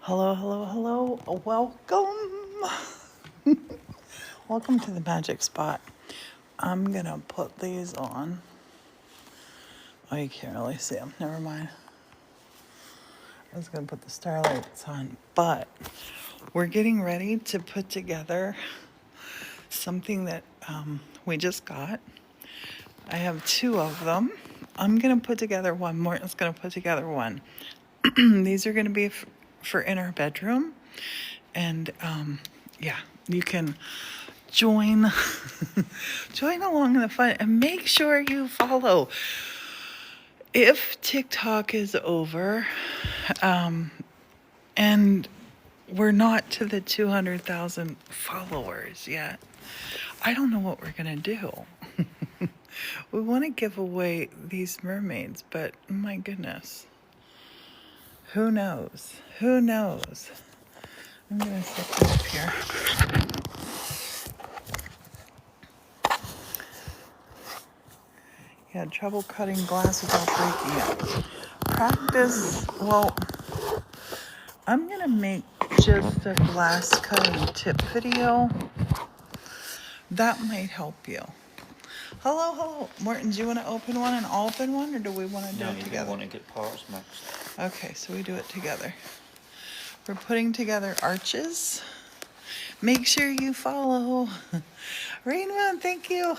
Hello, hello, hello. Welcome. Welcome to the magic spot. I'm gonna put these on. Oh, you can't really see them. Never mind. I was gonna put the starlights on, but we're getting ready to put together something that we just got. I have two of them. I'm gonna put together one. Morton's gonna put together one. These are gonna be for in our bedroom. And yeah, you can join join along in the fun and make sure you follow. If TikTok is over, and we're not to the 200,000 followers yet, I don't know what we're gonna do. We want to give away these mermaids, but my goodness, who knows? Who knows? I'm gonna set them up here. You had trouble cutting glass without breaking it. Practice, well, I'm gonna make just a glass cutting tip video. That might help you. Hello, hello. Morton, do you want to open one and I'll open one, or do we want to do it together? No, you want to get parts mixed. Okay, so we do it together. We're putting together arches. Make sure you follow. Rainbow, thank you.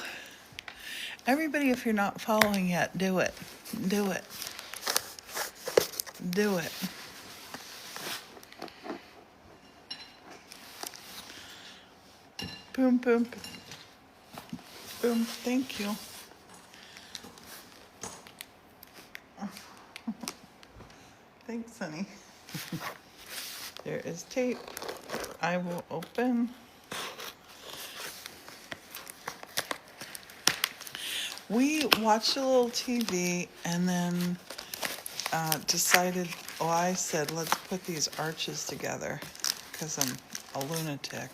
Everybody, if you're not following yet, do it. Do it. Do it. Boom, boom. Boom, thank you. Thanks, honey. There is tape. I will open. We watched a little TV and then decided, I said, let's put these arches together because I'm a lunatic.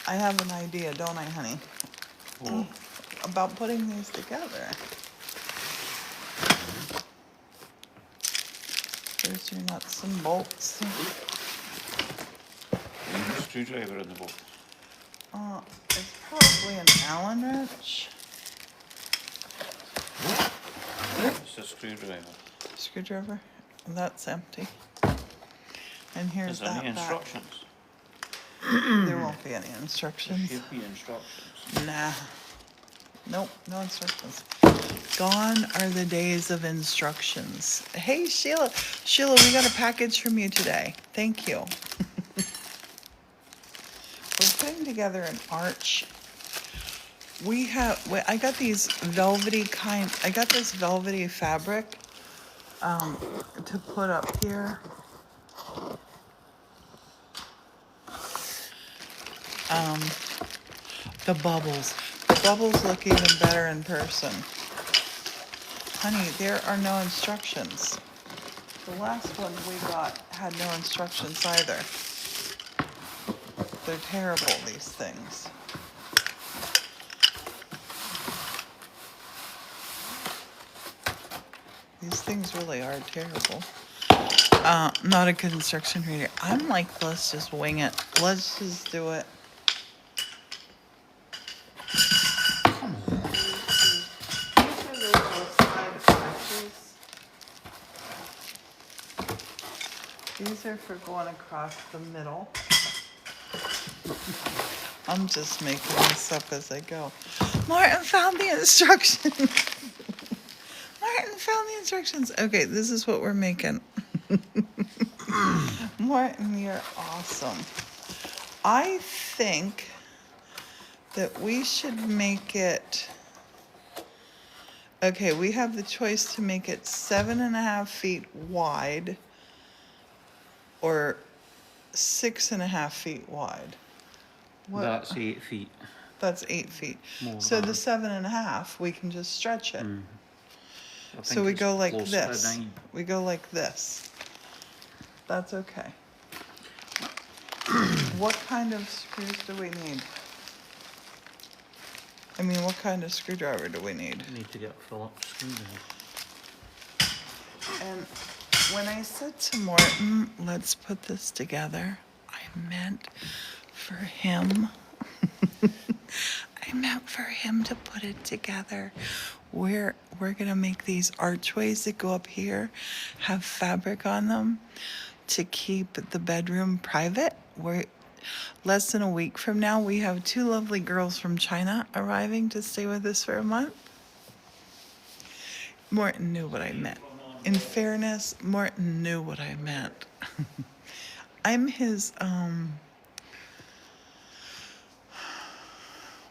I have an idea, don't I, honey? Oh. About putting these together. There's your nuts and bolts. There's a screwdriver in the bolt. It's probably an Allen wrench. It's a screwdriver. Screwdriver? That's empty. And here's Is there that any back. instructions? There won't be any There instructions. should be instructions. Nah. Nope, no instructions. Gone are the days of instructions. Hey, Sheila. Sheila, we got a package from you today. Thank you. We're putting together an arch. I got these I got this velvety fabric to put up here. The bubbles. The bubbles look even better in person. Honey, there are no instructions. The last one we got had no instructions either. They're terrible, these things. These things really are terrible. Not a good instruction reader. I'm like, let's just wing it. Let's just do it. These are for going across the middle. I'm just making this up as I go. Martin found the instructions. Martin found the instructions. Okay, this is what we're making. Martin, you're awesome. I think that we should make it... Okay, we have the choice to make it 7.5 feet wide or 6.5 feet wide. What? That's 8 feet. That's 8 feet. More So than the 7.5, we can just stretch it. So I we think go it's like close to this. 9. We go like this. That's okay. What kind of screws do we need? I mean, what kind of screwdriver do we need? You need to get a Phillips screwdriver. And When I said to Morton, let's put this together, I meant for him. I meant for him to put it together. We're gonna make these archways that go up here have fabric on them to keep the bedroom private. We're less than a week from now, we have two lovely girls from China arriving to stay with us for a month. Morton knew what I meant. In fairness, Morton knew what I meant. I'm his,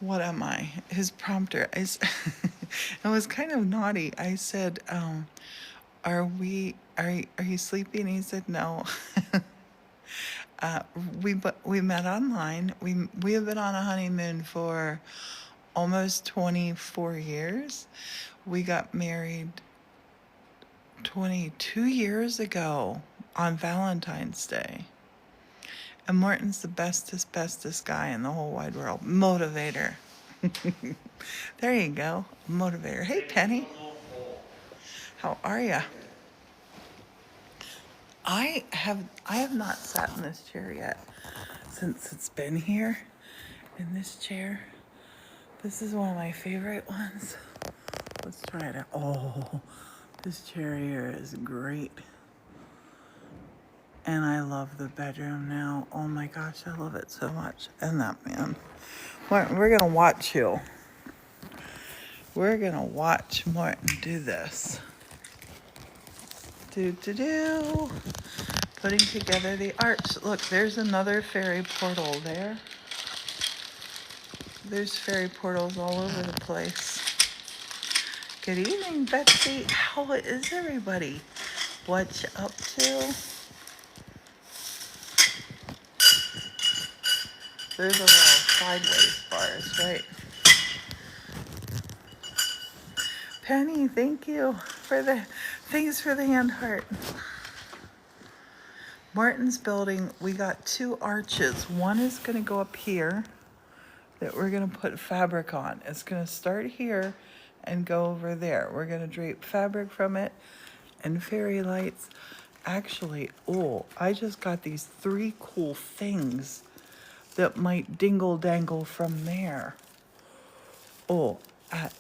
what am I? His prompter. I was kind of naughty. I said, are you sleepy? And he said, no. We met online. We have been on a honeymoon for almost 24 years. We got married 22 years ago on Valentine's Day. And Morton's the bestest guy in the whole wide world. Motivator. There you go. Motivator. Hey, Penny. How are ya? I have not sat in this chair yet since it's been here. In this chair. This is one of my favorite ones. Let's try it out. Oh, this chair here is great. And I love the bedroom now. Oh my gosh, I love it so much. And that man. We're gonna watch you. We're gonna watch Morton do this. Do. Putting together the arch. Look, there's another fairy portal there. There's fairy portals all over the place. Good evening, Betsy. How is everybody? What you up to? There's a little sideways bars, right? Penny, thank you thanks for the hand heart. Morton's building, we got two arches. One is gonna go up here that we're gonna put fabric on. It's gonna start here and go over there. We're gonna drape fabric from it and fairy lights. Actually, I just got these 3 cool things that might dingle dangle from there. At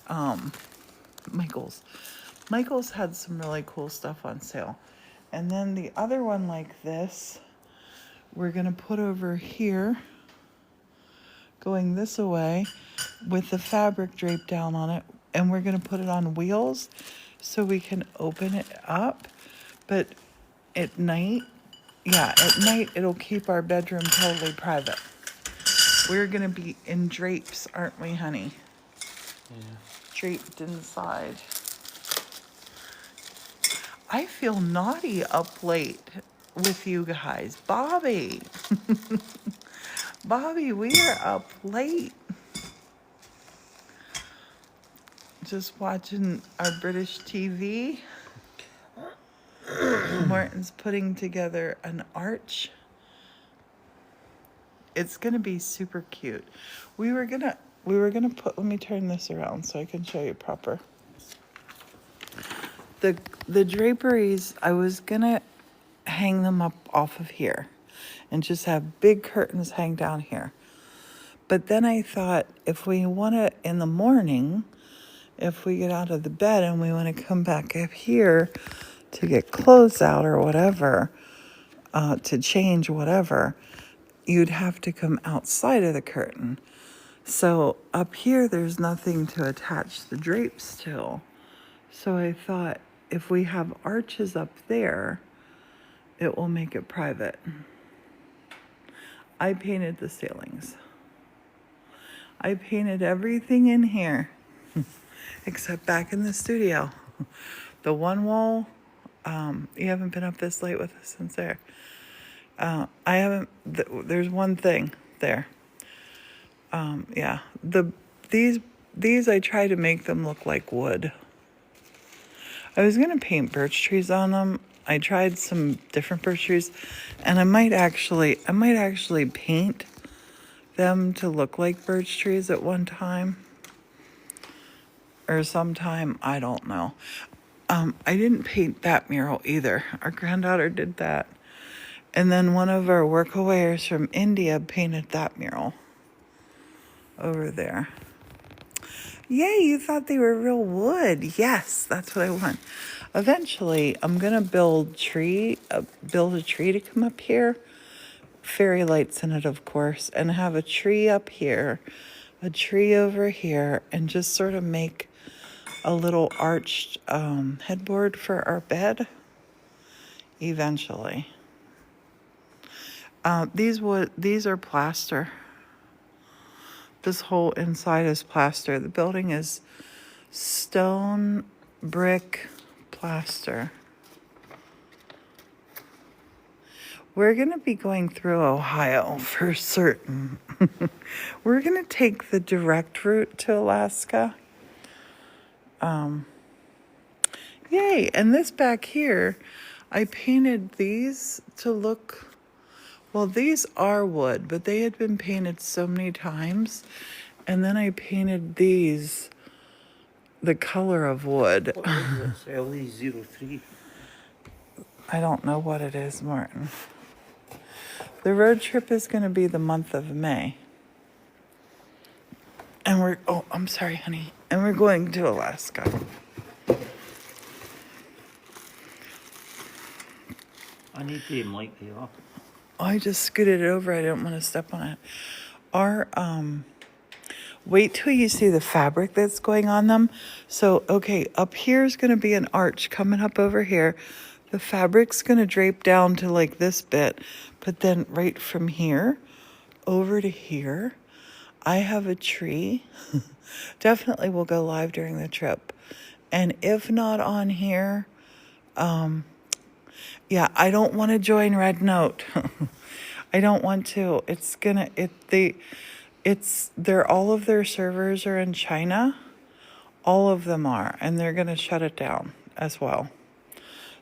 Michael's. Michael's had some really cool stuff on sale. And then the other one like this, we're gonna put over here, going this way, with the fabric draped down on it, and we're gonna put it on wheels so we can open it up. But at night it'll keep our bedroom totally private. We're gonna be in drapes, aren't we, honey? Yeah. Draped inside. I feel naughty up late with you guys. Bobby. Bobby, we are up late. Just watching our British TV. Morton's putting together an arch. It's gonna be super cute. We were gonna put, let me turn this around so I can show you proper. The draperies, I was gonna hang them up off of here and just have big curtains hang down here. But then I thought, if we want to, in the morning, if we get out of the bed and we want to come back up here to get clothes out or whatever, to change whatever, you'd have to come outside of the curtain. So up here, there's nothing to attach the drapes to. So I thought, if we have arches up there, it will make it private. I painted the ceilings. I painted everything in here, except back in the studio. The one wall, you haven't been up this late with us since there. There's one thing there. These I try to make them look like wood. I was gonna paint birch trees on them. I tried some different birch trees, and I might actually paint them to look like birch trees at one time. Or sometime, I don't know. I didn't paint that mural either. Our granddaughter did that. And then one of our workawayers from India painted that mural over there. Yay, you thought they were real wood. Yes, that's what I want. Eventually, I'm going to build a tree to come up here. Fairy lights in it, of course, and have a tree up here, a tree over here, and just sort of make a little arched headboard for our bed eventually. These are plaster. This whole inside is plaster. The building is stone, brick, plaster. We're going to be going through Ohio for certain. We're going to take the direct route to Alaska. Yay. And this back here, I painted these to look, well, these are wood, but they had been painted so many times. And then I painted these the color of wood. What is this? LE03. I don't know what it is, Morton. The road trip is going to be the month of May. And I'm sorry, honey. And we're going to Alaska. I need to mic you up. I just scooted it over. I didn't want to step on it. Wait till you see the fabric that's going on them. So, okay, up here is going to be an arch coming up over here. The fabric's going to drape down to like this bit, but then right from here over to here, I have a tree. Definitely will go live during the trip. And if not on here, yeah, I don't want to join Red Note. I don't want to. All of their servers are in China. All of them are, and they're going to shut it down as well.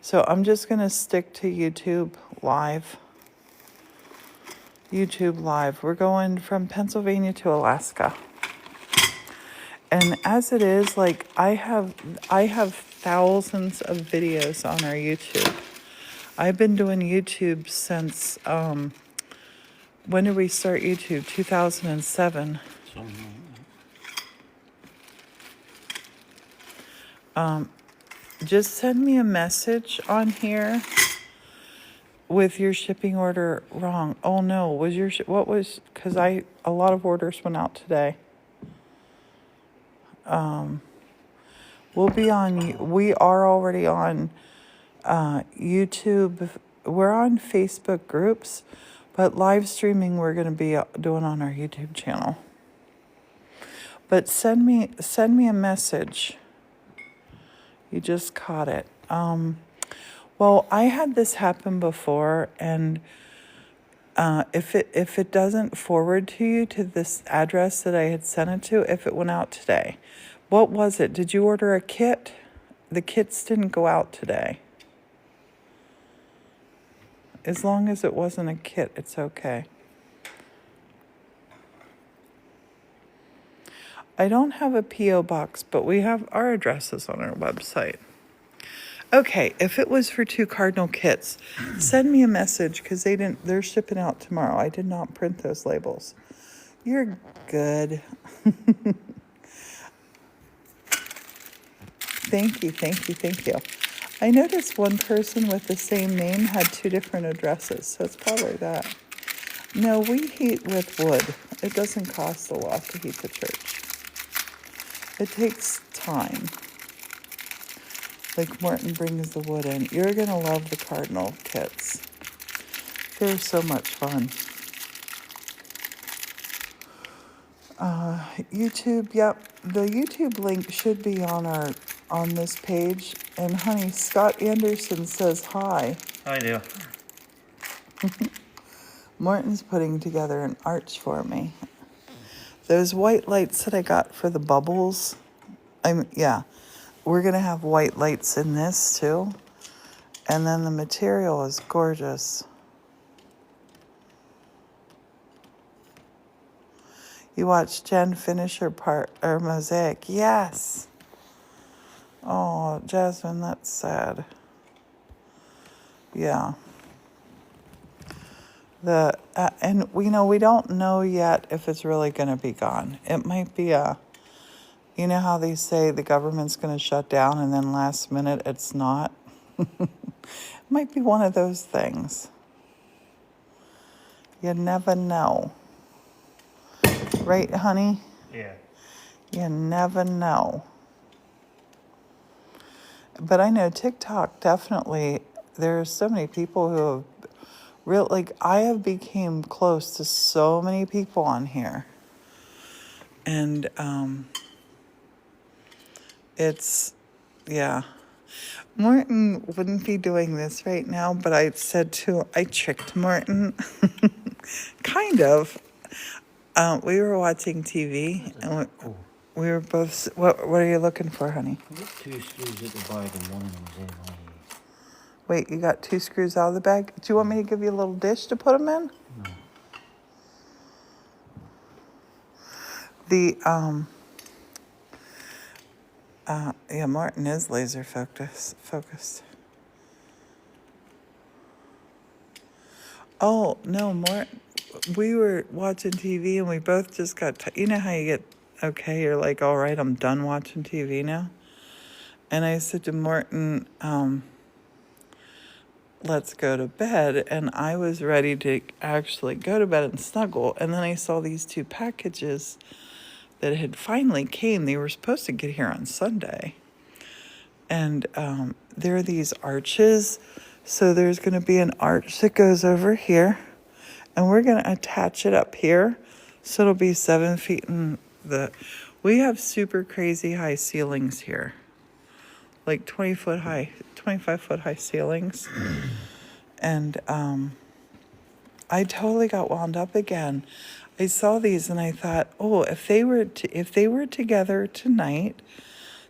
So I'm just going to stick to YouTube Live. YouTube Live. We're going from Pennsylvania to Alaska. And as it is, like I have thousands of videos on our YouTube. I've been doing YouTube since when did we start YouTube? 2007. Just send me a message on here with your shipping order wrong. Oh no, because a lot of orders went out today. We are already on YouTube. We're on Facebook groups, but live streaming we're going to be doing on our YouTube channel. But send me a message. You just caught it. Well, I had this happen before, and if it doesn't forward to you to this address that I had sent it to, if it went out today, what was it? Did you order a kit? The kits didn't go out today. As long as it wasn't a kit, it's okay. I don't have a P.O. box, but we have our addresses on our website. Okay, if it was for 2 cardinal kits, send me a message because they're shipping out tomorrow. I did not print those labels. You're good. Thank you. I noticed one person with the same name had 2 different addresses, so it's probably that. No, we heat with wood. It doesn't cost a lot to heat the church. It takes time. Like Morton brings the wood in. You're going to love the cardinal kits. They're so much fun. YouTube, yep. The YouTube link should be on this page. And honey, Scott Anderson says hi. Hi there. Morton's putting together an arch for me. Those white lights that I got for the bubbles, we're going to have white lights in this too. And then the material is gorgeous. You watched Jen finish her mosaic. Yes. Oh, Jasmine, that's sad. Yeah. And we don't know yet if it's really going to be gone. It might be you know how they say the government's going to shut down and then last minute it's not? It might be one of those things. You never know. Right, honey? Yeah. You never know. But I know TikTok definitely, there are so many people who have I have became close to so many people on here. And it's, yeah. Morton wouldn't be doing this right now, but I tricked Morton. Kind of. We were watching TV, and we were both, what are you looking for, honey? I got 2 screws at the bag and one of them's in my... Wait, you got 2 screws out of the bag? Do you want me to give you a little dish to put them in? No. Yeah, Martin is laser focused. Oh, no, we were watching TV and we both just you know how you get, okay, you're like, all right, I'm done watching TV now. And I said to Morton, let's go to bed. And I was ready to actually go to bed and snuggle. And then I saw these 2 packages that had finally came. They were supposed to get here on Sunday. And there are these arches. So there's going to be an arch that goes over here. And we're going to attach it up here. So it'll be 7 feet in we have super crazy high ceilings here. Like 25 foot high ceilings. And I totally got wound up again. I saw these and I thought, oh, if they were together tonight,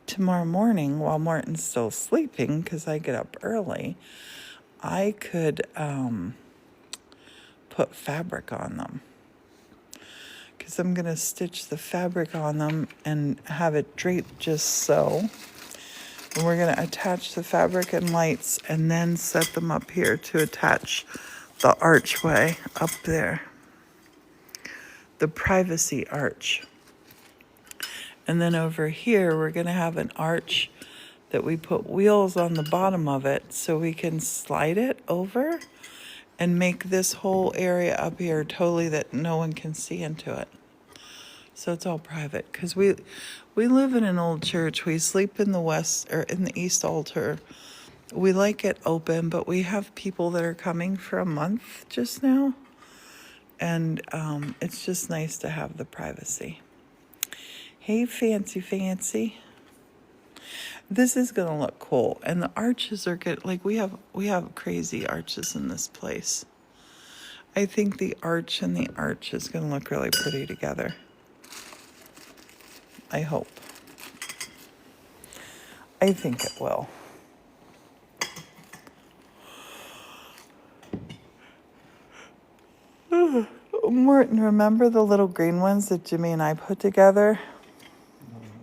tomorrow morning while Martin's still sleeping, because I get up early, I could put fabric on them. Because I'm going to stitch the fabric on them and have it draped just so. And we're going to attach the fabric and lights and then set them up here to attach the archway up there. The privacy arch. And then over here, we're going to have an arch that we put wheels on the bottom of it so we can slide it over and make this whole area up here totally that no one can see into it. So it's all private because we live in an old church. We sleep in the west or in the east altar. We like it open, but we have people that are coming for a month just now. And it's just nice to have the privacy. Hey, fancy. This is going to look cool. And the arches are good. Like we have crazy arches in this place. I think the arch and the arch is going to look really pretty together. I hope. I think it will. Morton, remember the little green ones that Jimmy and I put together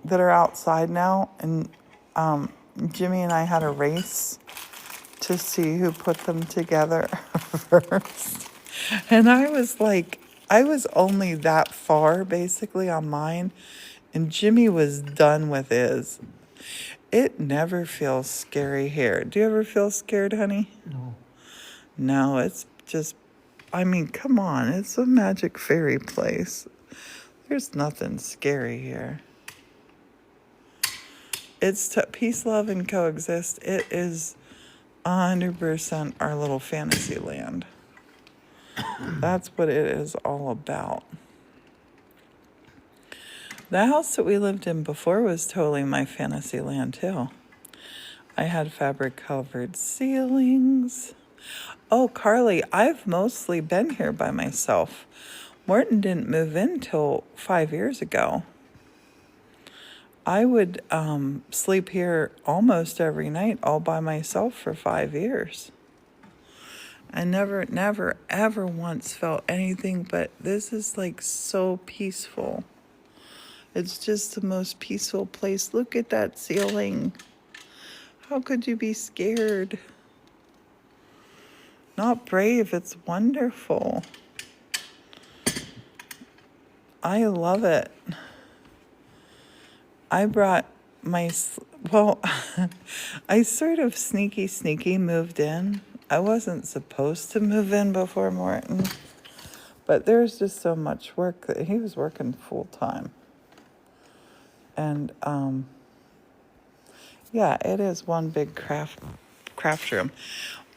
that are outside now? And Jimmy and I had a race to see who put them together first. And I was only that far basically on mine. And Jimmy was done with his. It never feels scary here. Do you ever feel scared, honey? No. No, it's just, come on. It's a magic fairy place. There's nothing scary here. It's peace, love, and coexist. It is 100% our little fantasy land. That's what it is all about. The house that we lived in before was totally my fantasy land, too. I had fabric-covered ceilings. Oh, Carly, I've mostly been here by myself. Morton didn't move in till 5 years ago. I would sleep here almost every night all by myself for 5 years. I never, ever once felt anything, but this is like so peaceful. It's just the most peaceful place. Look at that ceiling. How could you be scared? Not brave, it's wonderful. I love it. I brought well, I sort of sneaky moved in. I wasn't supposed to move in before Morton, but there's just so much work that he was working full time. And yeah, it is one big craft room.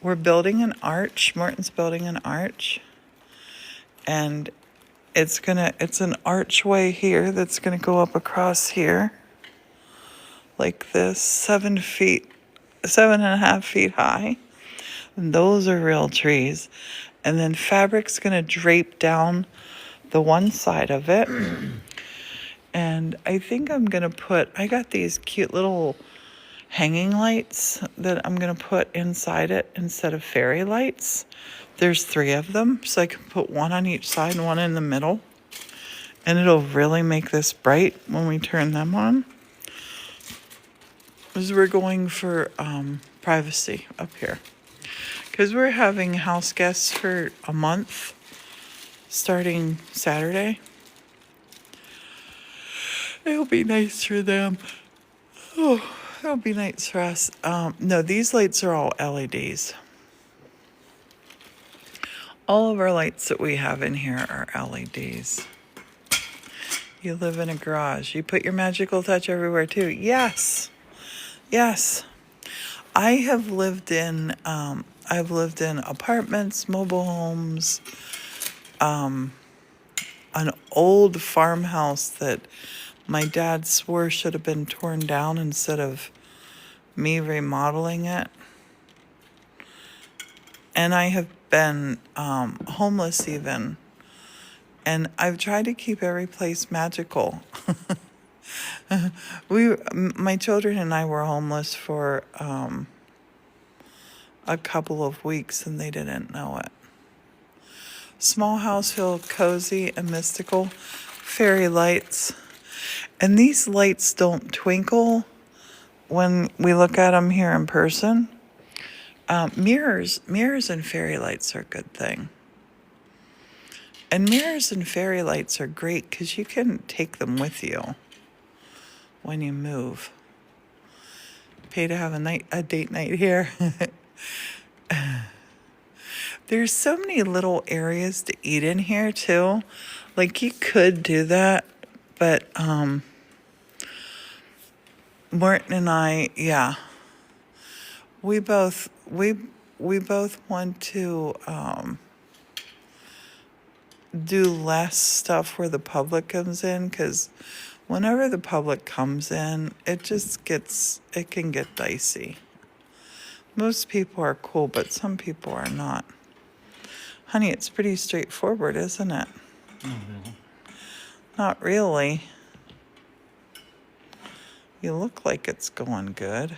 We're building an arch. Morton's building an arch, and it's an archway here that's gonna go up across here like this, 7.5 feet high. And those are real trees. And then fabric's gonna drape down the one side of it. And I think I got these cute little hanging lights that I'm gonna put inside it instead of fairy lights. There's 3 of them, so I can put one on each side and one in the middle. And it'll really make this bright when we turn them on. Because we're going for privacy up here. Because we're having house guests for a month, starting Saturday. It'll be nice for them. Oh, it'll be nice for us. No, these lights are all LEDs. All of our lights that we have in here are LEDs. You live in a garage. You put your magical touch everywhere too. Yes. Yes. I've lived in apartments, mobile homes, an old farmhouse that my dad swore should have been torn down instead of me remodeling it. And I have been homeless even. And I've tried to keep every place magical. My children and I were homeless for a couple of weeks and they didn't know it. Small house, feel cozy and mystical. Fairy lights. And these lights don't twinkle when we look at them here in person. Mirrors and fairy lights are a good thing. And mirrors and fairy lights are great because you can take them with you when you move. Pay to have a date night here. There's so many little areas to eat in here too. Like you could do that, but Morton and I, yeah. We both want to do less stuff where the public comes in, because whenever the public comes in, it can get dicey. Most people are cool, but some people are not. Honey, it's pretty straightforward, isn't it? Not really. Not really. You look like it's going good.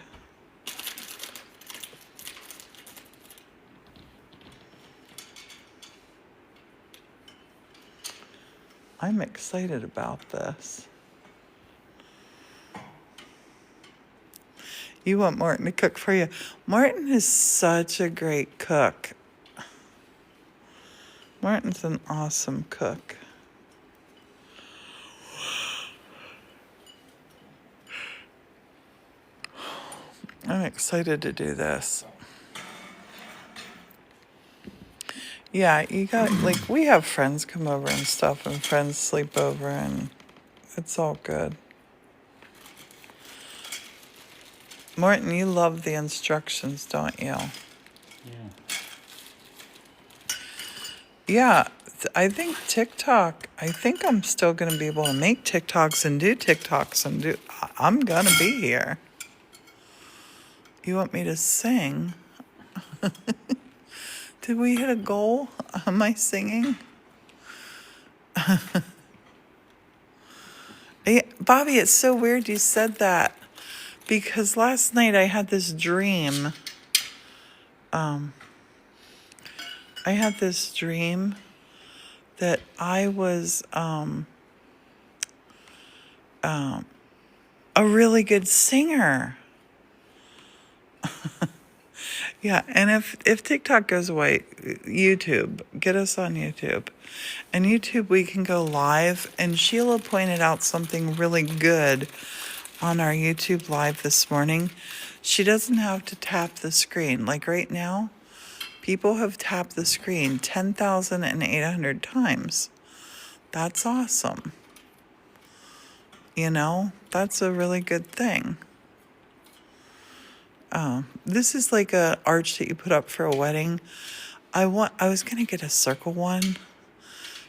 I'm excited about this. You want Morton to cook for you. Morton is such a great cook. Morton's an awesome cook. I'm excited to do this. Yeah, we have friends come over and stuff, and friends sleep over, and it's all good. Morton, you love the instructions, don't you? Yeah. Yeah, I think I'm still going to be able to make TikToks and do TikToks I'm going to be here. You want me to sing? Did we hit a goal? Am I singing? Bobby, it's so weird you said that, because last night I had this dream. That I was a really good singer. Yeah, and if TikTok goes away, YouTube, get us on YouTube. And YouTube, we can go live. And Sheila pointed out something really good on our YouTube live this morning. She doesn't have to tap the screen. Like right now, people have tapped the screen 10,800 times. That's awesome. You know, that's a really good thing. This is like a arch that you put up for a wedding. I was gonna get a circle one,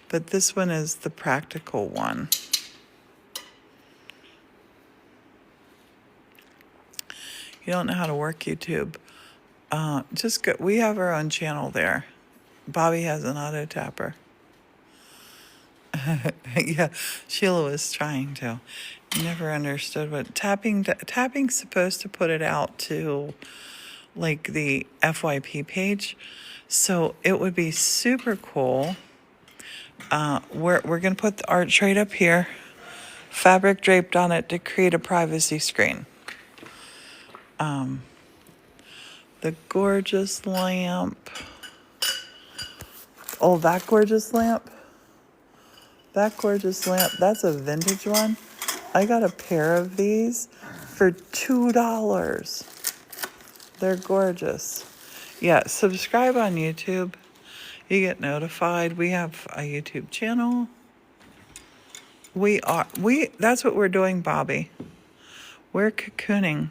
but this one is the practical one. You don't know how to work YouTube. Just go, we have our own channel there. Bobby has an auto tapper. Yeah, Sheila was trying to. Never understood what tapping's supposed to put it out to like the FYP page. So it would be super cool. We're gonna put the arch right up here, fabric draped on it to create a privacy screen. The gorgeous lamp. Oh, that gorgeous lamp. That gorgeous lamp. That's a vintage one. I got a pair of these for $2. They're gorgeous. Yeah, subscribe on YouTube. You get notified. We have a YouTube channel. That's what we're doing, Bobby. We're cocooning.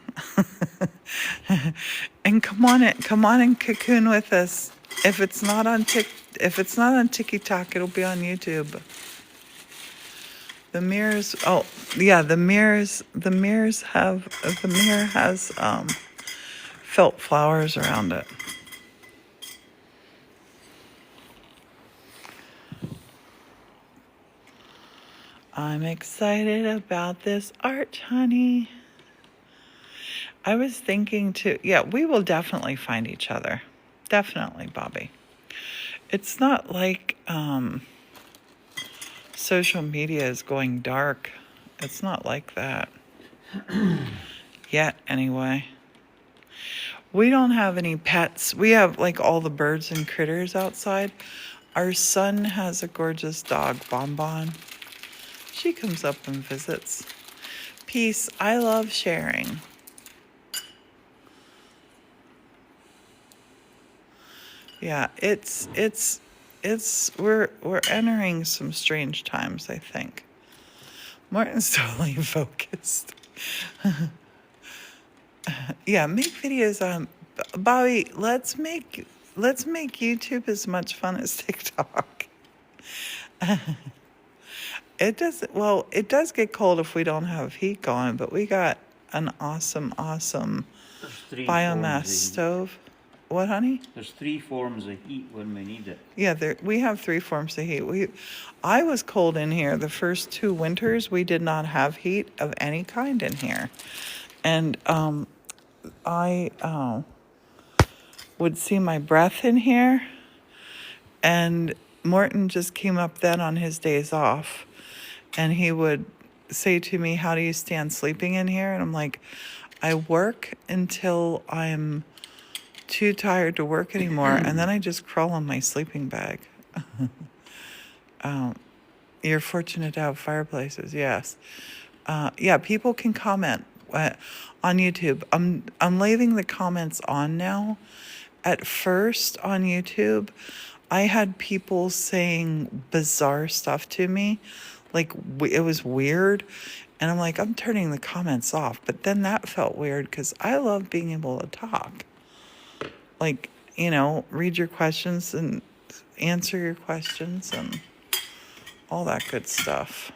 And come on and cocoon with us. If it's not on TikTok, it'll be on YouTube. The mirrors, oh yeah, the mirror has felt flowers around it. I'm excited about this arch, honey. I was thinking we will definitely find each other. Definitely, Bobby. It's not like social media is going dark. It's not like that. Yet, anyway. We don't have any pets. We have like all the birds and critters outside. Our son has a gorgeous dog, Bonbon. She comes up and visits. Peace. I love sharing. Yeah, we're entering some strange times, I think. Morton's totally focused. Yeah, make videos on Bobby, let's make YouTube as much fun as TikTok. It does get cold if we don't have heat going, but we got an awesome biomass stove. What, honey? There's 3 forms of heat when we need it. Yeah, we have 3 forms of heat. I was cold in here. The first 2 winters, we did not have heat of any kind in here. And I would see my breath in here. And Morton just came up then on his days off. And he would say to me, how do you stand sleeping in here? And I'm like, I work until I'm too tired to work anymore, and then I just crawl on my sleeping bag. You're fortunate to have fireplaces, yes. Yeah, people can comment on YouTube. I'm leaving the comments on now. At first on YouTube, I had people saying bizarre stuff to me, like it was weird, and I'm like, I'm turning the comments off. But then that felt weird because I love being able to talk. Like, read your questions and answer your questions and all that good stuff.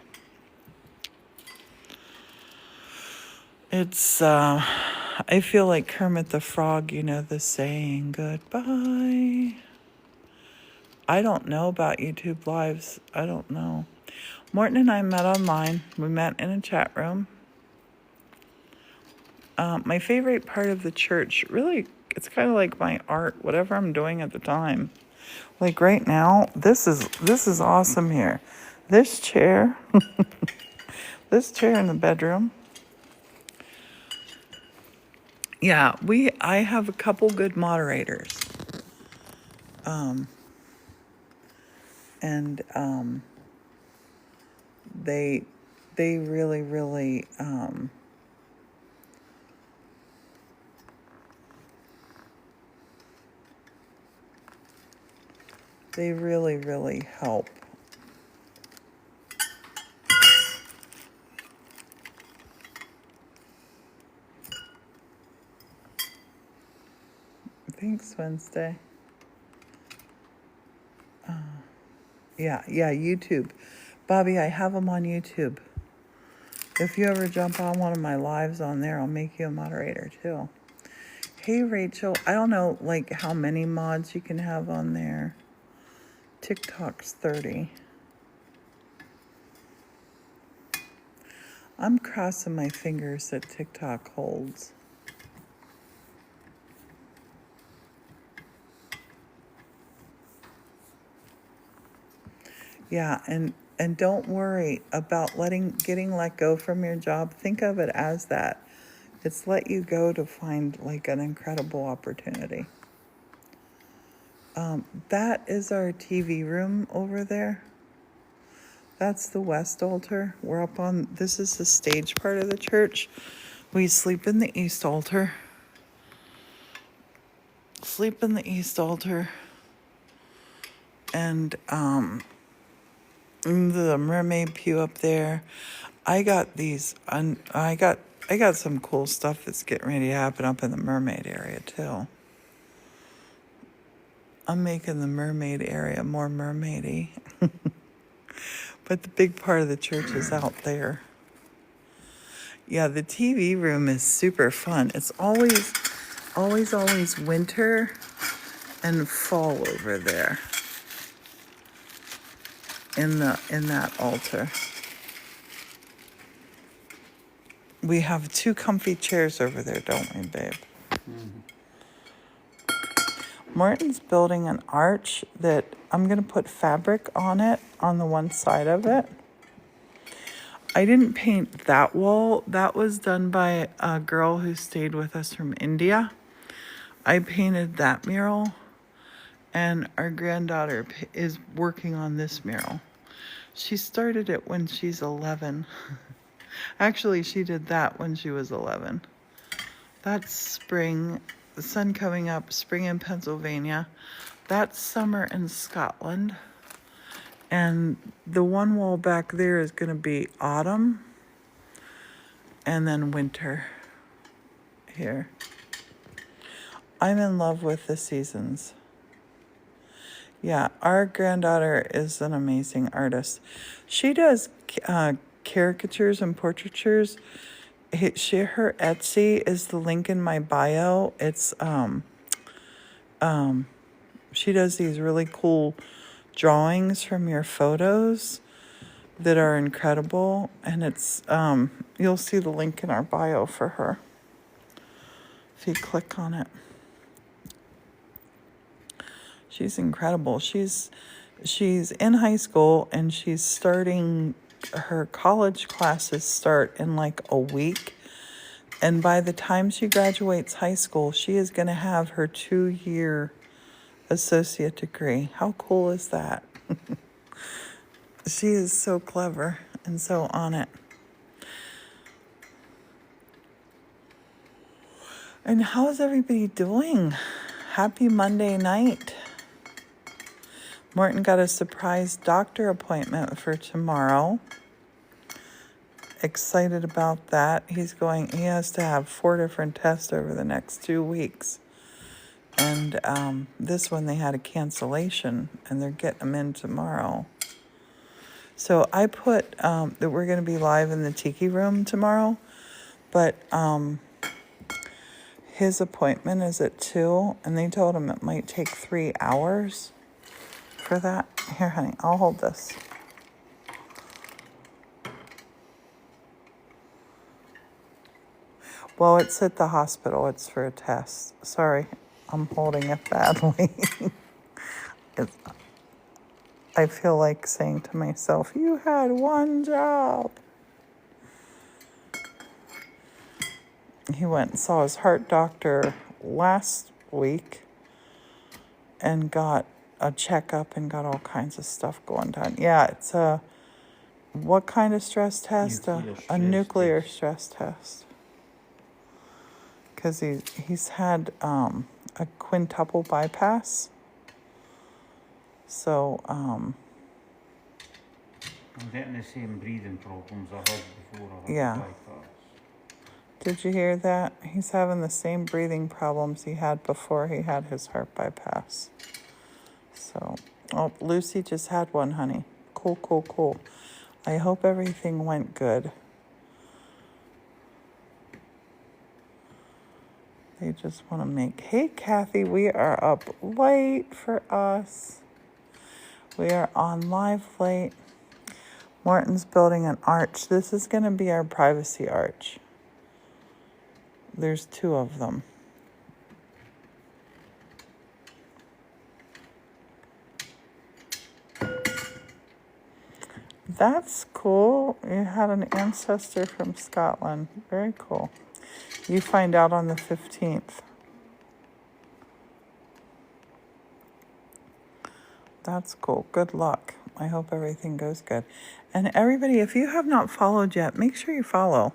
It's, I feel like Kermit the Frog, the saying goodbye. I don't know about YouTube Lives. I don't know. Morton and I met online. We met in a chat room. My favorite part of the church, really, it's kind of like my art, whatever I'm doing at the time. Like right now, this is awesome here. This chair, this chair in the bedroom. Yeah, I have a couple good moderators. And they really really they really really help. Thanks, Wednesday. Yeah, YouTube. Bobby, I have them on YouTube. If you ever jump on one of my lives on there, I'll make you a moderator too. Hey, Rachel, I don't know like how many mods you can have on there. TikTok's 30. I'm crossing my fingers that TikTok holds. Yeah, and don't worry about getting let go from your job. Think of it as that. It's let you go to find like an incredible opportunity. That is our TV room over there. That's the west altar. We're up on, this is the stage part of the church. We sleep in the east altar. And the mermaid pew up there. I got some cool stuff that's getting ready to happen up in the mermaid area too. I'm making the mermaid area more mermaidy. But the big part of the church is out there. Yeah, the TV room is super fun. It's always winter and fall over there in that altar. We have 2 comfy chairs over there, don't we, babe? Mm-hmm. Morton's building an arch that I'm going to put fabric on it, on the one side of it. I didn't paint that wall. That was done by a girl who stayed with us from India. I painted that mural, and our granddaughter is working on this mural. She started it when she's 11. Actually, she did that when she was 11. That's spring, the sun coming up, spring in Pennsylvania. That's summer in Scotland. And the one wall back there is going to be autumn and then winter here. I'm in love with the seasons. Yeah, our granddaughter is an amazing artist. She does caricatures and portraitures. Her Etsy is the link in my bio. It's she does these really cool drawings from your photos that are incredible, and it's you'll see the link in our bio for her if you click on it. She's incredible. She's in high school, and she's starting, her college classes start in like a week, and by the time she graduates high school, she is going to have her 2-year associate degree. How cool is that? She is so clever and so on it. And how is everybody doing? Happy Monday night. Morton got a surprise doctor appointment for tomorrow. Excited about that. He has to have 4 different tests over the next 2 weeks. And this one they had a cancellation, and they're getting him in tomorrow. So I put that we're going to be live in the Tiki Room tomorrow, but his appointment is at 2, and they told him it might take 3 hours for that. Here, honey, I'll hold this. Well, it's at the hospital. It's for a test. Sorry, I'm holding it badly. I feel like saying to myself, you had one job. he went and saw his heart doctor last week and got a checkup and got all kinds of stuff going on. Yeah, it's a, what kind of stress test? A nuclear stress test. Because he's had a quintuple bypass. So, I'm getting the same breathing problems I had before I had yeah. bypass. Did you hear that? He's having the same breathing problems he had before he had his heart bypass. So, oh, Lucy just had one, honey. Cool, cool, cool. I hope everything went good. They just want to make, hey, Kathy, we are up late for us. We are on live late. Morton's building an arch. This is going to be our privacy arch. There's 2 of them. That's cool. You had an ancestor from Scotland. Very cool. You find out on the 15th. That's cool. Good luck. I hope everything goes good. And everybody, if you have not followed yet, make sure you follow.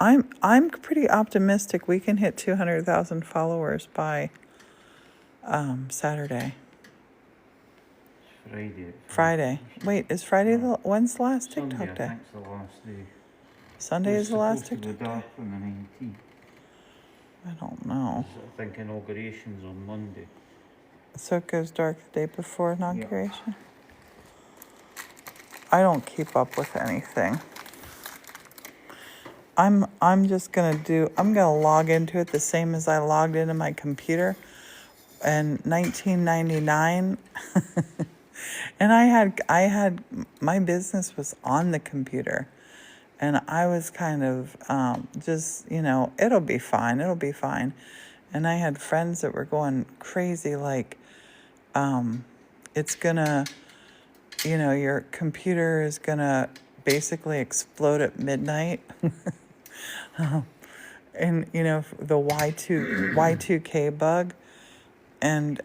I'm pretty optimistic we can hit 200,000 followers by Saturday. Friday. Wait, is Friday when's the last TikTok Sunday, day? I think's the last day. Sunday is the last TikTok TikTok day. day? On the 19th. I don't know. I think inauguration's on Monday. So it goes dark the day before inauguration? Yep. I don't keep up with anything. I'm just I'm gonna log into it the same as I logged into my computer in 1999. And I had my business was on the computer, and I was kind of just, it'll be fine. And I had friends that were going crazy, like, it's gonna, your computer is gonna basically explode at midnight. And, the Y2K bug. And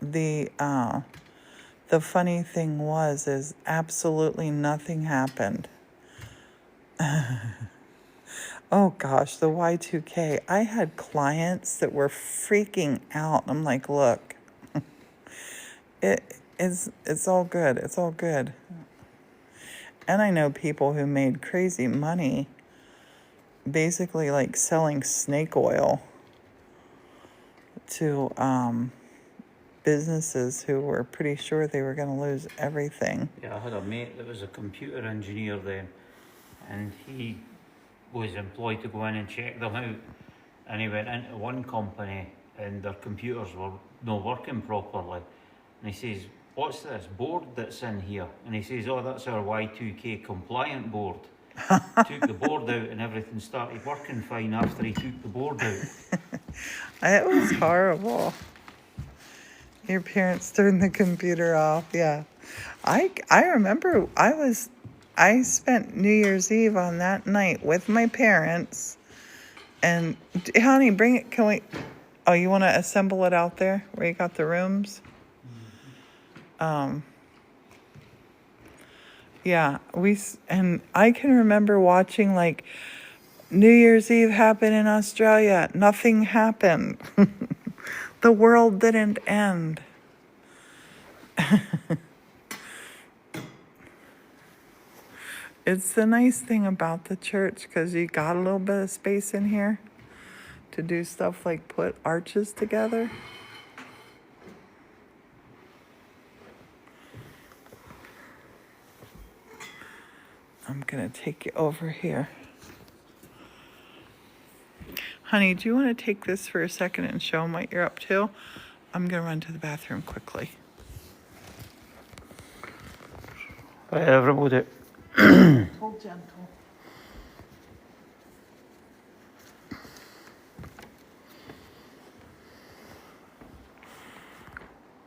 the funny thing is absolutely nothing happened. Oh gosh, the Y2K. I had clients that were freaking out. I'm like, look, it's all good. It's all good. And I know people who made crazy money basically like selling snake oil to businesses who were pretty sure they were going to lose everything. Yeah, I had a mate that was a computer engineer then, and he was employed to go in and check them out, and he went into one company and their computers were not working properly, and he says, what's this board that's in here? And he says, oh, that's our Y2K compliant board. Took the board out and everything started working fine after he took the board out. It was horrible. Your parents turned the computer off. Yeah. I remember I spent New Year's Eve on that night with my parents. And honey, bring it. Oh, you want to assemble it out there where you got the rooms? Yeah, and I can remember watching like New Year's Eve happen in Australia. Nothing happened. The world didn't end. It's the nice thing about the church because you got a little bit of space in here to do stuff like put arches together. I'm going to take you over here. Honey, do you want to take this for a second and show them what you're up to? I'm going to run to the bathroom quickly. Right, everybody. Hold gentle.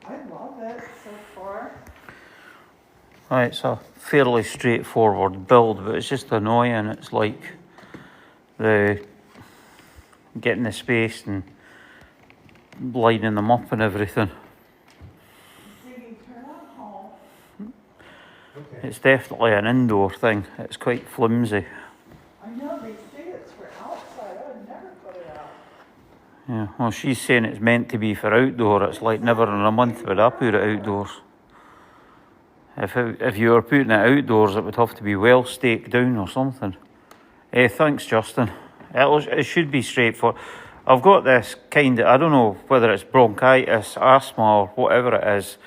I love it so far. Right, it's a fairly straightforward build, but it's just annoying. It's like the getting the space and lining them up and everything. Ziggy, turn on hall. Okay. It's definitely an indoor thing. It's quite flimsy. I know they say it's for outside. I would never put it out. Yeah, well, she's saying it's meant to be for outdoor. It's like never in a month would I put it outdoors. If you were putting it outdoors, it would have to be well staked down or something. Thanks, Justin. It should be straightforward. I've got this kind of, I don't know whether it's bronchitis, asthma, or whatever it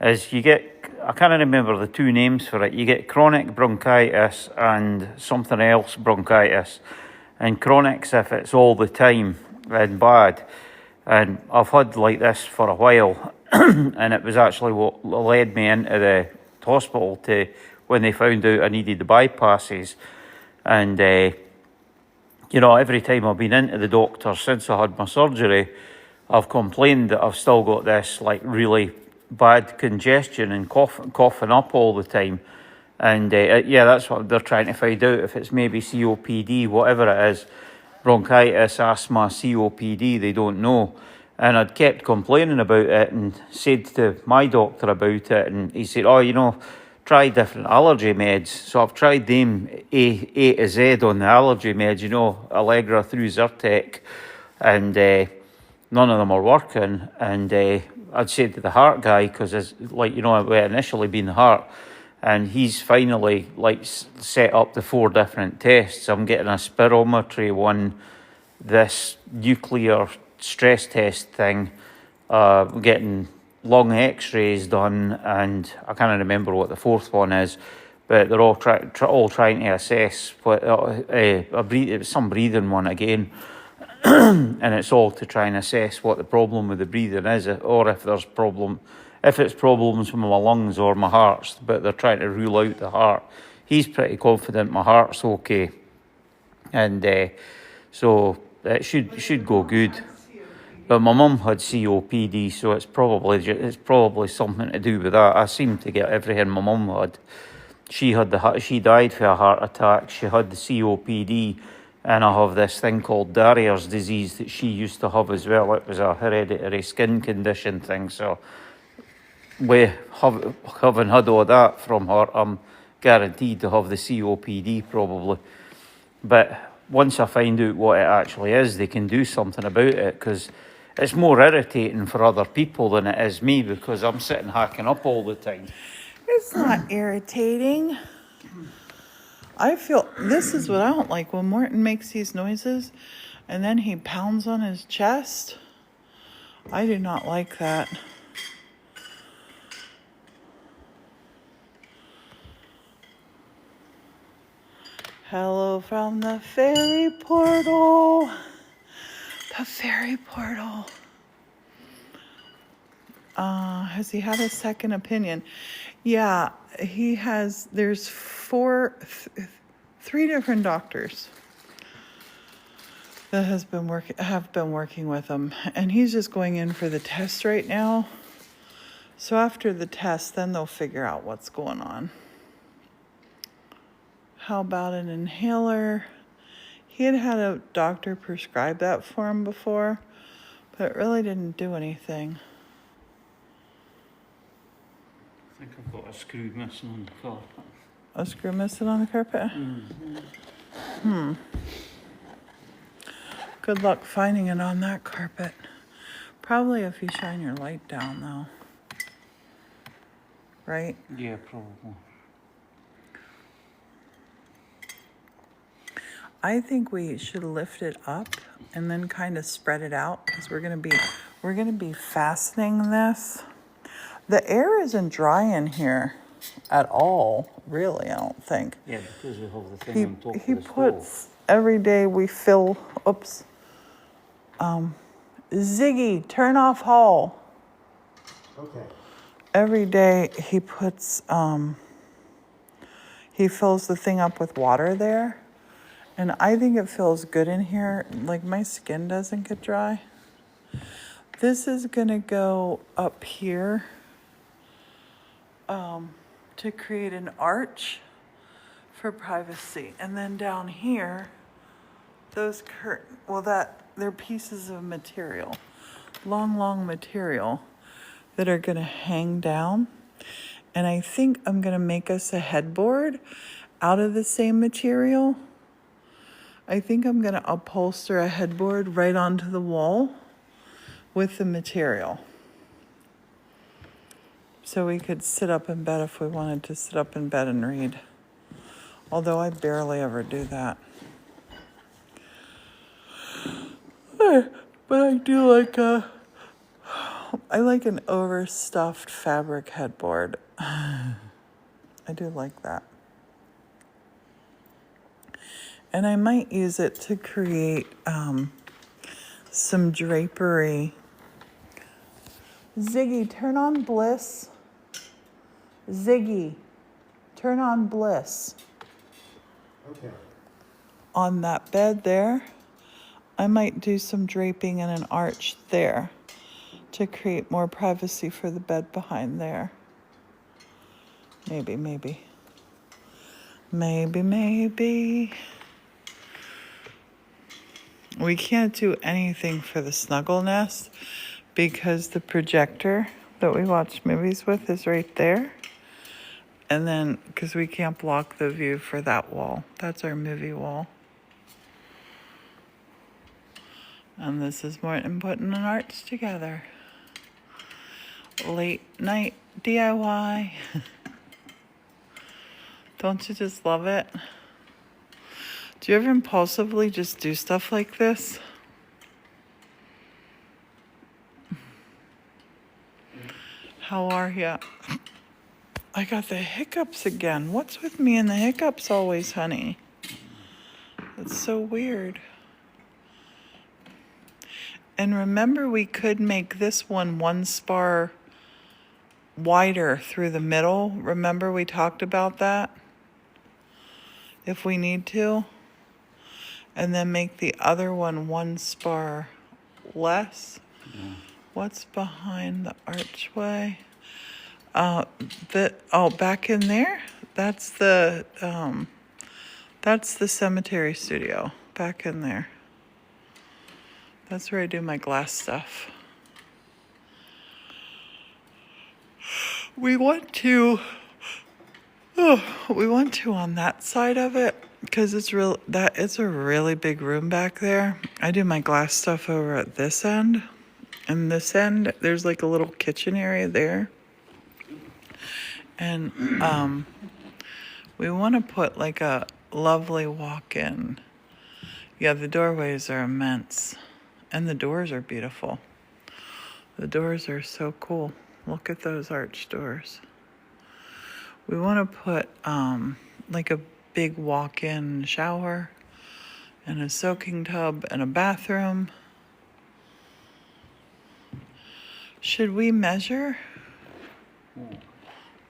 is you get, I can't remember the two names for it. You get chronic bronchitis and something else bronchitis. And chronic's if it's all the time and bad. And I've had like this for a while. And it was actually what led me into the hospital to when they found out I needed the bypasses. And, you know, every time I've been into the doctor since I had my surgery, I've complained that I've still got this like really bad congestion and coughing up all the time. And yeah, that's what they're trying to find out, if it's maybe COPD, whatever it is, bronchitis, asthma, COPD, they don't know. And I'd kept complaining about it and said to my doctor about it, and he said, oh, you know, try different allergy meds. So I've tried them A to Z on the allergy meds, you know, Allegra through Zyrtec, and none of them are working. And I'd said to the heart guy, because it's like, you know, it had initially been the heart, and he's finally like set up the 4 different tests. I'm getting a spirometry one, this nuclear stress test thing, getting lung x-rays done, and I can't remember what the 4th one is, but they're all all trying to assess what some breathing one again. And it's all to try and assess what the problem with the breathing is, or if it's problems with my lungs or my heart, but they're trying to rule out the heart. He's pretty confident my heart's okay, and so it should go good. But my mum had COPD, so it's probably something to do with that. I seem to get everything my mum had. She died from a heart attack. She had the COPD, and I have this thing called Darier's disease that she used to have as well. It was a hereditary skin condition thing. So, having had all that from her, I'm guaranteed to have the COPD probably. But once I find out what it actually is, they can do something about it, because it's more irritating for other people than it is me, because I'm sitting hacking up all the time. It's not irritating. I feel, this is what I don't like, when Morton makes these noises and then he pounds on his chest. I do not like that. Hello from the fairy portal. The fairy portal. Has he had a second opinion? Yeah, he has. There's 3 different doctors that have been working with him, and he's just going in for the test right now. So after the test, then they'll figure out what's going on. How about an inhaler? He had a doctor prescribe that for him before, but it really didn't do anything. I think I've got a screw missing on the carpet. A screw missing on the carpet? Mm-hmm. Good luck finding it on that carpet. Probably if you shine your light down, though. Right? Yeah, probably. I think we should lift it up and then kind of spread it out, because we're gonna be fastening this. The air isn't dry in here at all, really, I don't think. Yeah, because we have the thing on top He of the puts, stove. every day we fill, Ziggy, turn off hall. Okay. Every day he puts, he fills the thing up with water there. And I think it feels good in here. Like, my skin doesn't get dry. This is gonna go up here to create an arch for privacy. And then down here, those they're pieces of material, long material that are gonna hang down. And I think I'm gonna make us a headboard out of the same material. I think I'm gonna upholster a headboard right onto the wall with the material. So we could sit up in bed if we wanted to sit up in bed and read. Although I barely ever do that. But I do like I like an overstuffed fabric headboard. I do like that. And I might use it to create some drapery. Ziggy, turn on Bliss. Ziggy, turn on Bliss. Okay. On that bed there, I might do some draping and an arch there to create more privacy for the bed behind there. Maybe. We can't do anything for the snuggle nest because the projector that we watch movies with is right there. And then, because we can't block the view for that wall. That's our movie wall. And this is Morton putting an arch together. Late night DIY. Don't you just love it? Do you ever impulsively just do stuff like this? How are you? I got the hiccups again. What's with me and the hiccups always, honey? That's so weird. And remember, we could make this one spar wider through the middle. Remember we talked about that? If we need to. And then make the other one spar less. Yeah. What's behind the archway? Back in there? That's the cemetery studio. Back in there. That's where I do my glass stuff. We want to on that side of it because it's a really big room back there. I do my glass stuff over at this end. And this end, there's like a little kitchen area there. And we want to put like a lovely walk-in. Yeah, the doorways are immense. And the doors are beautiful. The doors are so cool. Look at those arch doors. We want to put like a big walk-in shower and a soaking tub and a bathroom. Should we measure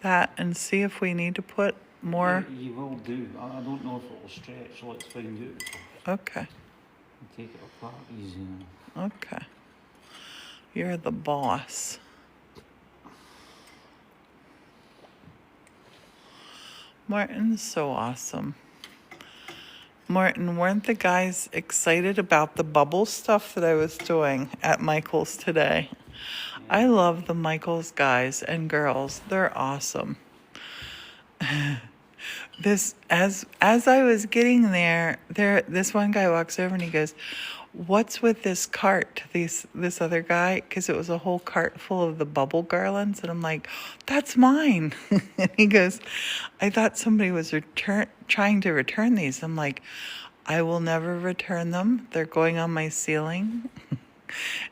that and see if we need to put more? You will do. I don't know if it will stretch. Let's find out. Okay. Take it apart easy now. Okay. You're the boss. Morton's so awesome. Morton, weren't the guys excited about the bubble stuff that I was doing at Michael's today? I love the Michael's guys and girls. They're awesome. As I was getting there, this one guy walks over and he goes, "What's with this cart?" This other guy, because it was a whole cart full of the bubble garlands, and I'm like, "That's mine." And he goes, "I thought somebody was trying to return these." I'm like, "I will never return them. They're going on my ceiling."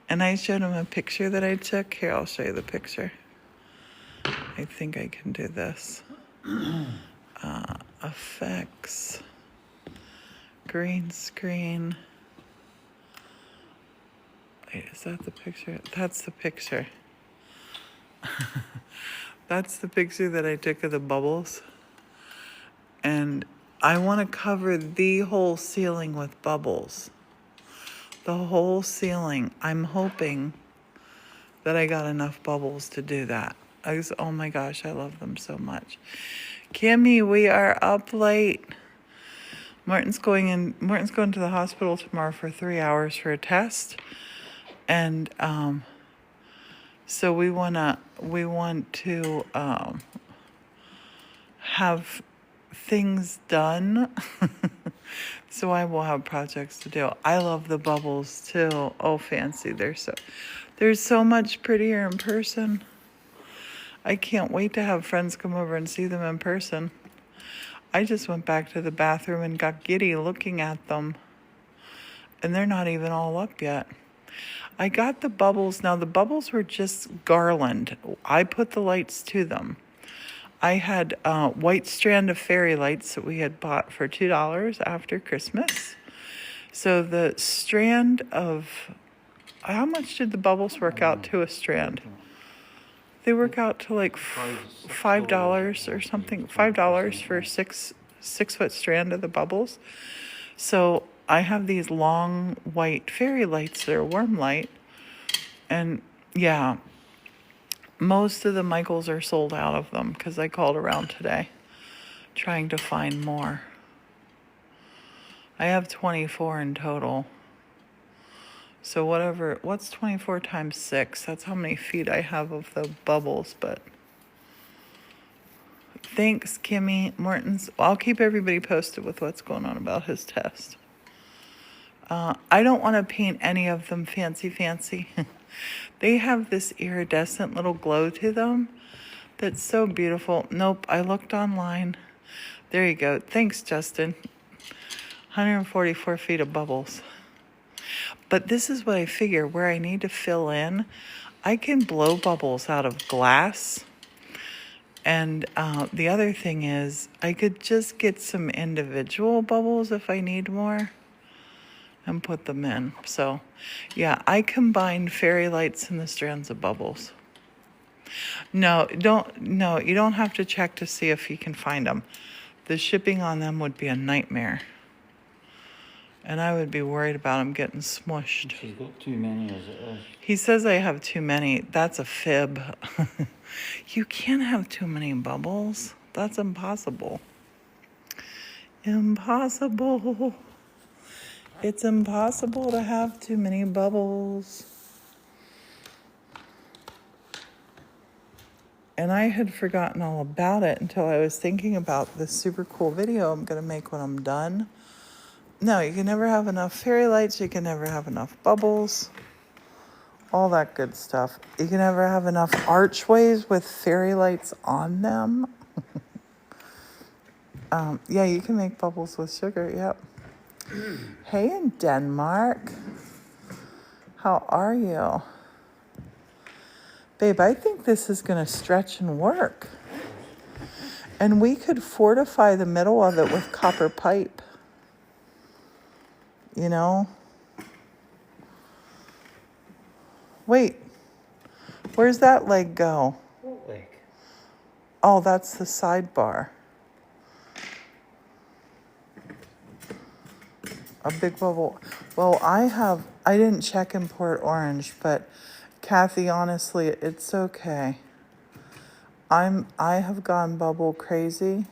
And I showed him a picture that I took. Here, I'll show you the picture. I think I can do this. Effects. Green screen. Wait, is that the picture? That's the picture. That's the picture that I took of the bubbles. And I want to cover the whole ceiling with bubbles. The whole ceiling. I'm hoping that I got enough bubbles to do that. Oh my gosh, I love them so much. Kimmy, we are up late. Morton's going to the hospital tomorrow for 3 hours for a test. And so we want to have things done. So I will have projects to do. I love the bubbles too. Oh, fancy. They're so much prettier in person. I can't wait to have friends come over and see them in person. I just went back to the bathroom and got giddy looking at them. And they're not even all up yet. I got the bubbles. Now, the bubbles were just garland. I put the lights to them. I had a white strand of fairy lights that we had bought for $2 after Christmas. So the strand of... How much did the bubbles work out to a strand? They work out to like $5 or something. $5 for a six-foot strand of the bubbles. So I have these long white fairy lights that are warm light. And yeah, most of the Michaels are sold out of them because I called around today trying to find more. I have 24 in total. So what's 24 times 6? That's how many feet I have of the bubbles, but thanks, Kimmy. Morton's, I'll keep everybody posted with what's going on about his test. I don't want to paint any of them fancy. They have this iridescent little glow to them that's so beautiful. Nope, I looked online. There you go. Thanks, Justin. 144 feet of bubbles. But this is what I figure, where I need to fill in, I can blow bubbles out of glass. And the other thing is, I could just get some individual bubbles if I need more and put them in. So, yeah, I combined fairy lights and the strands of bubbles. No, you don't have to check to see if you can find them. The shipping on them would be a nightmare. And I would be worried about them getting smushed. She's got too many as it is. He says I have too many. That's a fib. You can't have too many bubbles. That's impossible. Impossible. It's impossible to have too many bubbles. And I had forgotten all about it until I was thinking about this super cool video I'm going to make when I'm done. No, you can never have enough fairy lights. You can never have enough bubbles. All that good stuff. You can never have enough archways with fairy lights on them. Yeah, you can make bubbles with sugar. Yep. Hey, in Denmark. How are you? Babe, I think this is going to stretch and work. And we could fortify the middle of it with copper pipe. You know? Wait. Where's that leg go? What leg? Oh, that's the sidebar. A big bubble. Well, I didn't check in Port Orange, but Kathy, honestly, it's okay. I have gone bubble crazy.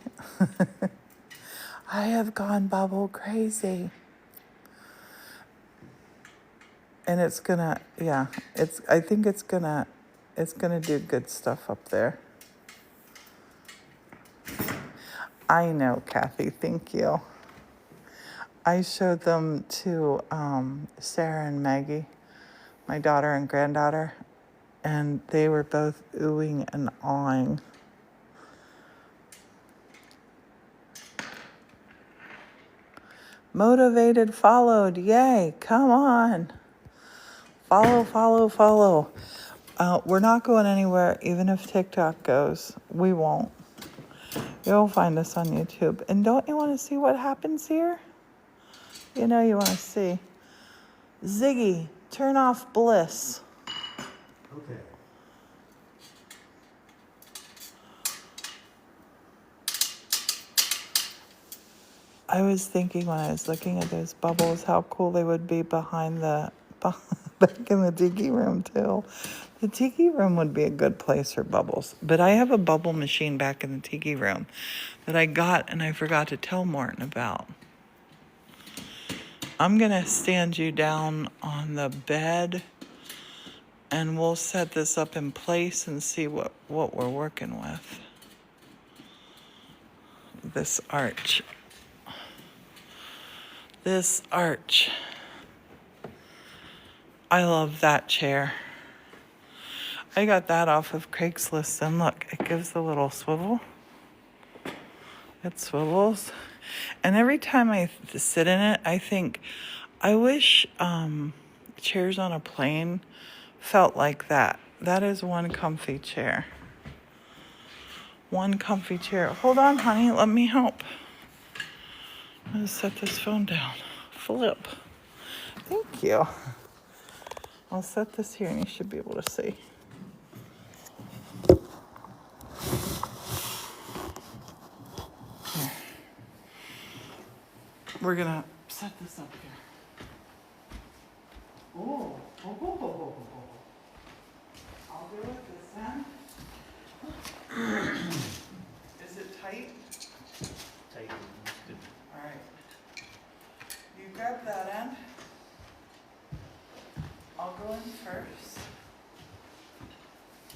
I have gone bubble crazy. And it's gonna, yeah, I think it's gonna do good stuff up there. I know, Kathy, thank you. I showed them to Sarah and Maggie, my daughter and granddaughter, and they were both oohing and awing. Motivated, followed, yay, come on. Follow. We're not going anywhere, even if TikTok goes. We won't. You'll find us on YouTube. And don't you want to see what happens here? You know you want to see. Ziggy, turn off bliss. Okay. I was thinking when I was looking at those bubbles, how cool they would be behind the, back in the tiki room too. The tiki room would be a good place for bubbles. But I have a bubble machine back in the tiki room that I got and I forgot to tell Morton about. I'm gonna stand you down on the bed and we'll set this up in place and see what we're working with. This arch. This arch. I love that chair. I got that off of Craigslist, and look, it gives a little swivel. It swivels. And every time I sit in it, I think, I wish chairs on a plane felt like that. That is one comfy chair. One comfy chair. Hold on, honey, let me help. I'm gonna set this phone down. Flip. Thank you. I'll set this here and you should be able to see. Here. We're gonna set this up here. Oh, I'll do it this end. Is it tight? Tight, that's good. All right. You grab that end. I'll go in first.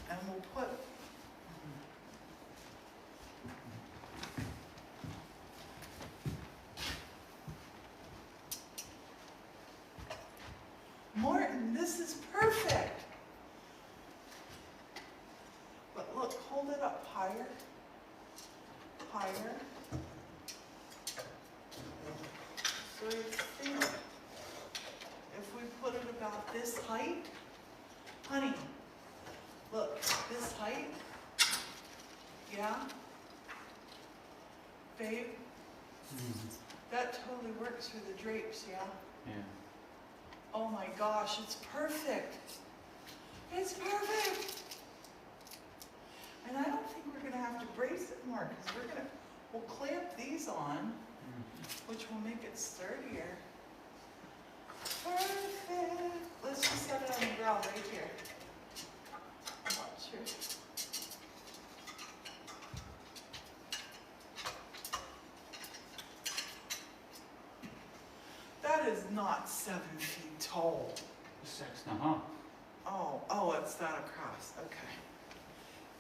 And we'll put Morton, this is perfect. But look, hold it up higher. Higher. So you think if we put it about this height, honey, look, this height, yeah? Babe, that totally works for the drapes, yeah? Yeah. Oh my gosh, it's perfect. It's perfect. And I don't think we're gonna have to brace it more because we'll clamp these on, which will make it sturdier. Perfect. Let's just set it on the ground right here. Watch here. That is not 7 feet tall. 6.5. Oh, it's that across. Okay.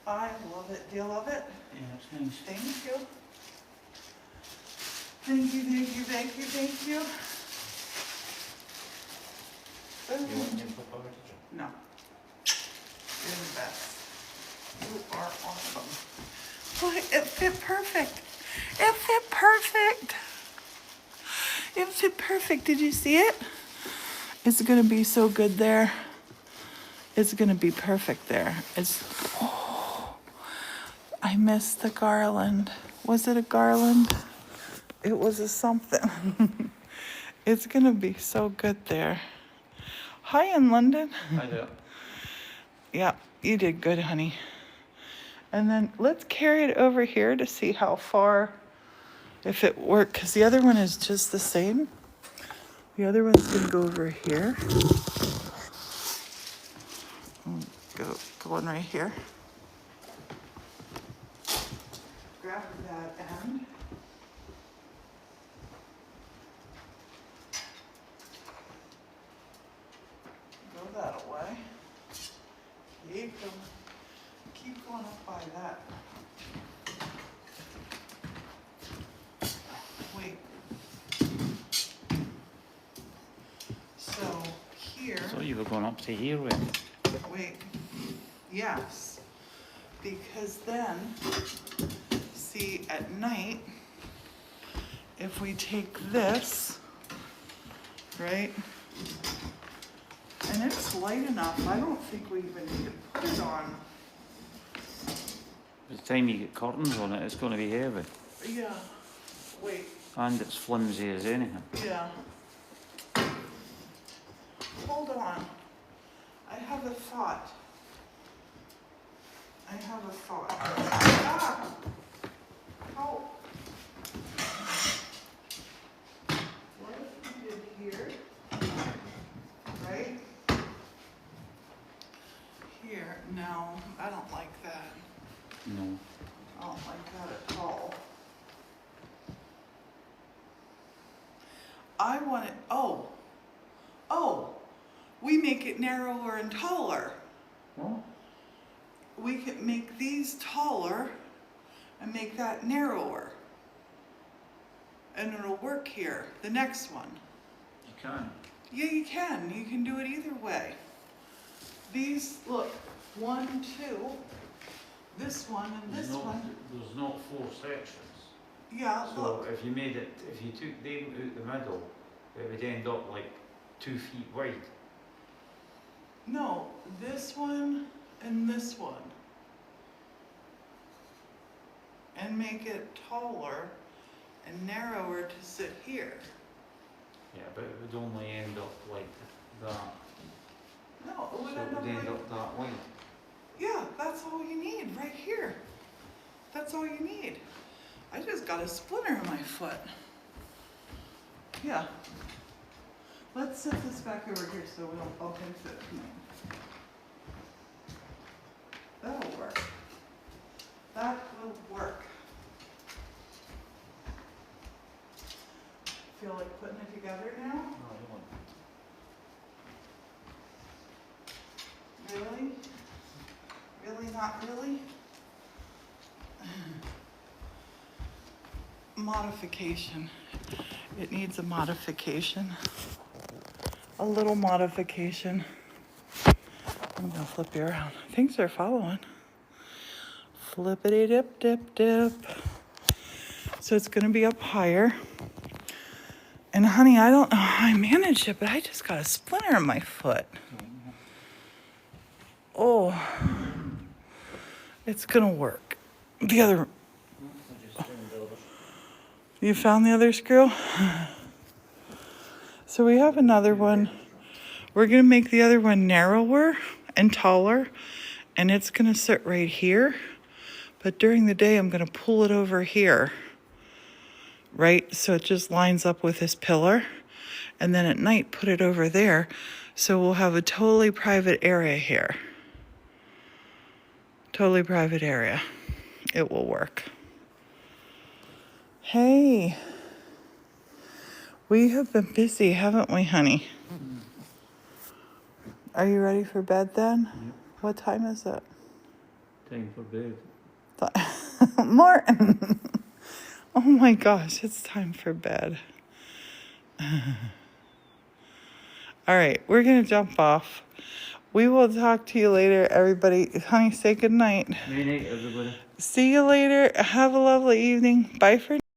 I love it. Do you love it? Yeah, that's nice. Thank you. Thank you, thank you, thank you, thank you. You want me to flip over to you? No. You're the best. You are awesome. Look, it fit perfect. It fit perfect. It fit perfect. Did you see it? It's going to be so good there. It's going to be perfect there. I missed the garland. Was it a garland? It was a something. It's going to be so good there. Hi in London. Hi there. Yeah, you did good, honey. And then let's carry it over here to see how far, if it worked, because the other one is just the same. The other one's gonna go over here. Go one right here. Grab that end. Go that way. Keep going up by that. Wait. So here. I thought you were going up to here with. Wait. Yes. Because then, see, at night, if we take this, right? And it's light enough, I don't think we even need to put it on. By the time you get curtains on it, it's going to be heavy. Yeah. Wait. And it's flimsy as anything. Yeah. Hold on. I have a thought. Ah! Help. What if we did here? Right? Here. No, I don't like that. No. I don't like that at all. I want it, oh, we make it narrower and taller. What? We can make these taller and make that narrower. And it'll work here, the next one. You can. Yeah, you can. You can do it either way. These, look, 1, 2, this one and this one. There's not 4 sections. Yeah, So look. if you made it, if you took them out the middle, it would end up like 2 feet wide. No, this one and this one. And make it taller and narrower to sit here. Yeah, but it would only end up like that. No, it would So it end up would end like, up that wide. yeah, that's all you need, right here. That's all you need. I just got a splinter in my foot. Yeah. Let's set this back over here so we don't bump into it. That'll work. That will work. Feel like putting it together now? No, I don't. Really? Really, not really? Modification. It needs a modification. A little modification. I'm gonna flip you around. Things are following. Flippity dip dip dip. So it's gonna be up higher. And honey, I don't know how I managed it, but I just got a splinter in my foot. Oh, it's gonna work. The other, you found the other screw? So we have another one. We're gonna make the other one narrower and taller, and it's gonna sit right here. But during the day, I'm gonna pull it over here, right? So it just lines up with this pillar. And then at night, put it over there. So we'll have a totally private area here. Totally private area. It will work. Hey, we have been busy, haven't we, honey? Are you ready for bed then? Yep. What time is it? Time for bed. Morton! Oh my gosh, it's time for bed. All right, we're going to jump off. We will talk to you later, everybody. Honey, say good night. Good night, everybody. See you later. Have a lovely evening. Bye for now.